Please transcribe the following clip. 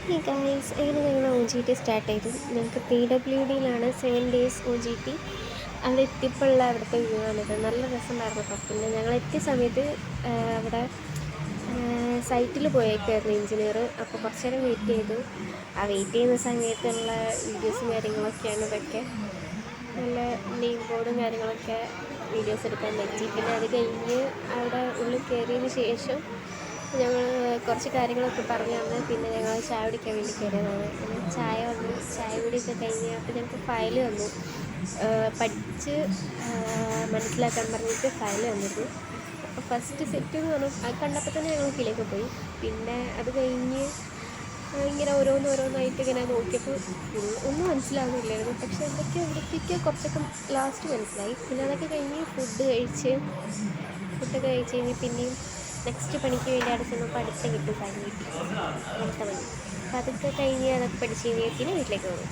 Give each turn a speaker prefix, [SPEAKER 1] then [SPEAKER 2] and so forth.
[SPEAKER 1] Hey guys, അങ്ങനെ ഞങ്ങൾ O G T start ചെയ്തു. ഞങ്ങൾക്ക് PWDയിലാണ് 7 days OGT. അവിടെ എത്തിയപ്പോഴുള്ള അവിടുത്തെ വ്യൂ ആണിത്. നല്ല രസമുണ്ടായിരുന്നു കേട്ടോ. പിന്നെ ഞങ്ങൾ എത്തിയ സമയത്ത് അവിടെ സൈറ്റിൽ പോയേക്കായിരുന്നു എഞ്ചിനീയർ. അപ്പോൾ കുറച്ച് നേരം വെയിറ്റ് ചെയ്തു. ആ വെയിറ്റ് ചെയ്യുന്ന സമയത്തുള്ള വീഡിയോസും കാര്യങ്ങളൊക്കെയാണ് ഇതൊക്കെ. നല്ല നെയിം ബോർഡും കാര്യങ്ങളൊക്കെ വീഡിയോസ് എടുക്കാൻ പറ്റി. പിന്നെ അത് കഴിഞ്ഞ് അവിടെ ഉള്ളിൽ കയറിയതിന് ശേഷം ഞങ്ങൾ കുറച്ച് കാര്യങ്ങളൊക്കെ പറഞ്ഞു തന്ന്. പിന്നെ ഞങ്ങൾ ചായ കുടിക്കാൻ വേണ്ടി കയറിയതാണ്. പിന്നെ ചായ വന്നു. ചായ കുടിയൊക്കെ കഴിഞ്ഞ് അപ്പോൾ ഞങ്ങൾക്ക് ഫയൽ തന്നു. പഠിച്ച് മനസ്സിലാക്കാൻ പറഞ്ഞിട്ട് ഫയൽ തന്നിരുന്നു. അപ്പോൾ ഫസ്റ്റ് സെറ്റ് എന്ന് പറഞ്ഞു അത് കണ്ടപ്പോൾ തന്നെ ഞങ്ങൾ കീഴിലേക്ക് പോയി. പിന്നെ അത് കഴിഞ്ഞ് ഇങ്ങനെ ഓരോന്നായിട്ട് ഇങ്ങനെ നോക്കിയപ്പോൾ ഒന്നും മനസ്സിലാവുന്നില്ലായിരുന്നു. പക്ഷേ എന്തൊക്കെയോ കുറച്ചൊക്കെ ലാസ്റ്റ് മനസ്സിലായി. പിന്നെ അതൊക്കെ കഴിഞ്ഞ് ഫുഡൊക്കെ കഴിച്ച് കഴിഞ്ഞ് പിന്നെയും നെക്സ്റ്റ് പണിക്ക് വേണ്ടി അവിടെ ചെന്നപ്പോൾ കിട്ടും ഫൈൻ കിട്ടി അടുത്ത പണി. അപ്പോൾ അതൊക്കെ കഴിഞ്ഞ് അതൊക്കെ പഠിച്ച് കഴിഞ്ഞ് പിന്നെ വീട്ടിലേക്ക് പോകും.